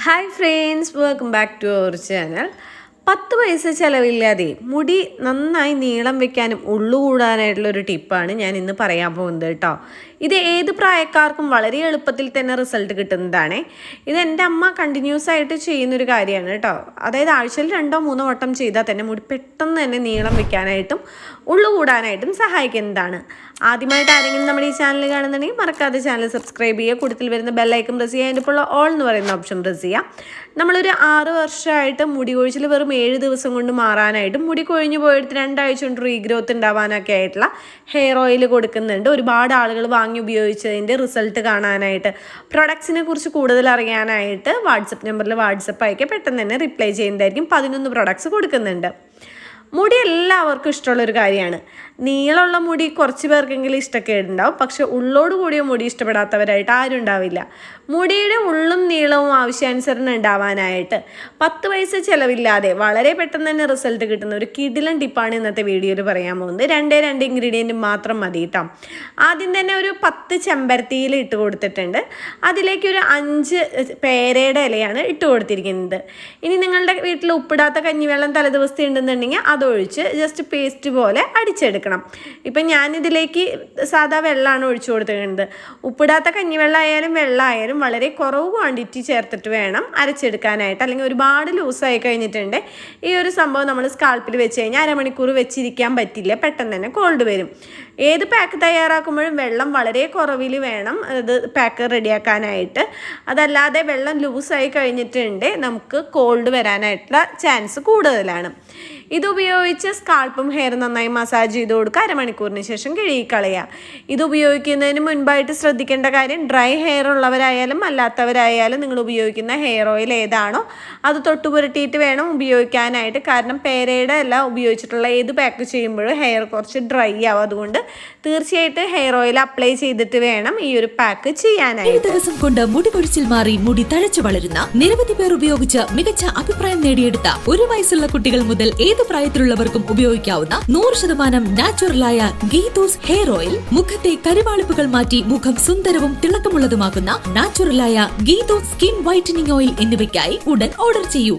Hi friends, welcome back to our channel. 10 paisa ചിലവില്ലാതെ മുടി നന്നായി നീളം വെക്കാനും ഉള്ളു കൂടാനായിട്ടുള്ളൊരു ടിപ്പാണ് ഞാൻ ഇന്ന് പറയാൻ പോകുന്നത് കേട്ടോ. ഇത് ഏത് പ്രായക്കാർക്കും വളരെ എളുപ്പത്തിൽ തന്നെ റിസൾട്ട് കിട്ടുന്നതാണ്. ഇത് എൻ്റെ അമ്മ കണ്ടിന്യൂസ് ആയിട്ട് ചെയ്യുന്നൊരു കാര്യമാണ് കേട്ടോ. അതായത് ആഴ്ചയിൽ 2-3 വട്ടം ചെയ്താൽ തന്നെ മുടി പെട്ടെന്ന് തന്നെ നീളം വെക്കാനായിട്ടും ഉള്ളു കൂടാനായിട്ടും സഹായിക്കുന്നതാണ്. ആദ്യമായിട്ട് ആരെങ്കിലും നമ്മുടെ ഈ ചാനൽ കാണുന്നുണ്ടെങ്കിൽ മറക്കാതെ ചാനൽ സബ്സ്ക്രൈബ് ചെയ്യുക. കൂട്ടത്തിൽ വരുന്ന ബെല്ലൈക്കൺ പ്രസ് ചെയ്യുക. അതിൻ്റെ ഇപ്പോൾ ഓൾ എന്ന് പറയുന്ന ഓപ്ഷൻ പ്രസ് ചെയ്യുക. നമ്മളൊരു 6 വർഷമായിട്ട് മുടി കൊഴിച്ചിൽ വെറും 7 ദിവസം കൊണ്ട് മാറാനായിട്ടും മുടി കൊഴിഞ്ഞു പോയിട്ട് 2 ആഴ്ച കൊണ്ട് റീഗ്രോത്ത് ഉണ്ടാവാനൊക്കെ ആയിട്ടുള്ള ഹെയർ ഓയിൽ കൊടുക്കുന്നുണ്ട്. ഒരുപാട് ആളുകൾ വാങ്ങി ഉപയോഗിച്ചതിൻ്റെ റിസൾട്ട് കാണാനായിട്ട്, പ്രൊഡക്ട്സിനെ കുറിച്ച് കൂടുതൽ അറിയാനായിട്ട് വാട്സപ്പ് നമ്പറിൽ വാട്സപ്പ് അയക്കുക. പെട്ടെന്ന് തന്നെ റിപ്ലൈ ചെയ്യുന്നതായിരിക്കും. 11 പ്രൊഡക്ട്സ് കൊടുക്കുന്നുണ്ട്. മുടി എല്ലാവർക്കും ഇഷ്ടമുള്ളൊരു കാര്യമാണ്. നീളമുള്ള മുടി കുറച്ച് പേർക്കെങ്കിലും ഇഷ്ടക്കേടുണ്ടാവും. പക്ഷെ ഉള്ളോട് കൂടിയ മുടി ഇഷ്ടപ്പെടാത്തവരായിട്ട് ആരും ഉണ്ടാവില്ല. മുടിയുടെ ഉള്ളും നീളവും ആവശ്യാനുസരണം ഉണ്ടാവാനായിട്ട് 10 പൈസ ചിലവില്ലാതെ വളരെ പെട്ടെന്ന് തന്നെ റിസൾട്ട് കിട്ടുന്ന ഒരു കിടിലൻ ടിപ്പാണ് ഇന്നത്തെ വീഡിയോയിൽ പറയാൻ പോകുന്നത്. 2 ഇൻഗ്രീഡിയൻറ്റ് മാത്രം മതി കേട്ടോ. ആദ്യം തന്നെ ഒരു 10 ചെമ്പരത്തിയിൽ ഇട്ട് കൊടുത്തിട്ടുണ്ട്. അതിലേക്ക് ഒരു 5 പേരയുടെ ഇലയാണ് ഇട്ട് കൊടുത്തിരിക്കുന്നത്. ഇനി നിങ്ങളുടെ വീട്ടിൽ ഉപ്പിടാത്ത കഞ്ഞിവെള്ളം തലേദിവസത്തെ ഉണ്ടെന്നുണ്ടെങ്കിൽ അതൊഴിച്ച് ജസ്റ്റ് പേസ്റ്റ് പോലെ അടിച്ചെടുക്കണം. ഇപ്പം ഞാനിതിലേക്ക് സാധാ വെള്ളമാണ് ഒഴിച്ചു കൊടുത്തിരിക്കുന്നത്. ഉപ്പിടാത്ത കഞ്ഞിവെള്ളം ആയാലും വെള്ളമായാലും വളരെ കുറവ് ക്വാണ്ടിറ്റി ചേർത്തിട്ട് വേണം അരച്ചെടുക്കാനായിട്ട്. അല്ലെങ്കിൽ ഒരുപാട് ലൂസായി കഴിഞ്ഞിട്ടുണ്ട് ഈ ഒരു സംഭവം നമ്മൾ സ്കാൽപ്പിൽ വെച്ച് കഴിഞ്ഞാൽ അരമണിക്കൂർ വെച്ചിരിക്കാൻ പറ്റില്ല. പെട്ടെന്ന് തന്നെ കോൾഡ് വരും. ഏത് പാക്ക് തയ്യാറാക്കുമ്പോഴും വെള്ളം വളരെ കുറവിൽ വേണം ഇത് പാക്ക് റെഡിയാക്കാനായിട്ട്. അതല്ലാതെ വെള്ളം ലൂസായി കഴിഞ്ഞിട്ടുണ്ട് നമുക്ക് കോൾഡ് വരാനായിട്ടുള്ള ചാൻസ് കൂടുതലാണ്. ഇതുപയോഗിച്ച് സ്കാൾപ്പും ഹെയർ നന്നായി മസാജ് ചെയ്ത് കൊടുക്കുക. അരമണിക്കൂറിന് ശേഷം കഴുകിക്കളയുക. ഇത് ഉപയോഗിക്കുന്നതിന് മുൻപായിട്ട് ശ്രദ്ധിക്കേണ്ട കാര്യം, ഡ്രൈ ഹെയർ ഉള്ളവരായാലും അല്ലാത്തവരായാലും നിങ്ങൾ ഉപയോഗിക്കുന്ന ഹെയർ ഓയിൽ ഏതാണോ അത് തൊട്ട് പുരട്ടിയിട്ട് വേണം ഉപയോഗിക്കാനായിട്ട്. കാരണം പേരയുടെ എല്ലാം ഉപയോഗിച്ചിട്ടുള്ള ഏത് പാക്ക് ചെയ്യുമ്പോഴും ഹെയർ കുറച്ച് ഡ്രൈ ആവും. അതുകൊണ്ട് തീർച്ചയായിട്ടും ഹെയർ ഓയിൽ അപ്ലൈ ചെയ്തിട്ട് വേണം ഈ ഒരു പാക്ക് ചെയ്യാനായിട്ട്. ദിവസം കൊണ്ട് മുടി കൊഴിച്ചിൽ മാറി മുടി തഴച്ചു വളരുന്ന നിരവധി പേർ ഉപയോഗിച്ച് മികച്ച അഭിപ്രായം നേടിയെടുത്ത 1 വയസ്സുള്ള കുട്ടികൾ മുതൽ ഏത് പ്രായത്തിലുള്ളവർക്കും ഉപയോഗിക്കാവുന്ന 100% നാച്ചുറലായ ഗീതൂസ് ഹെയർ ഓയിൽ. മുഖത്തെ കരുവാളിപ്പുകൾ മാറ്റി മുഖം സുന്ദരവും തിളക്കമുള്ളതുമാക്കുന്ന നാച്ചുറലായ ഗീതൂസ് സ്കിൻ വൈറ്റനിങ് ഓയിൽ എന്നിവയ്ക്കായി ഉടൻ ഓർഡർ ചെയ്യൂ.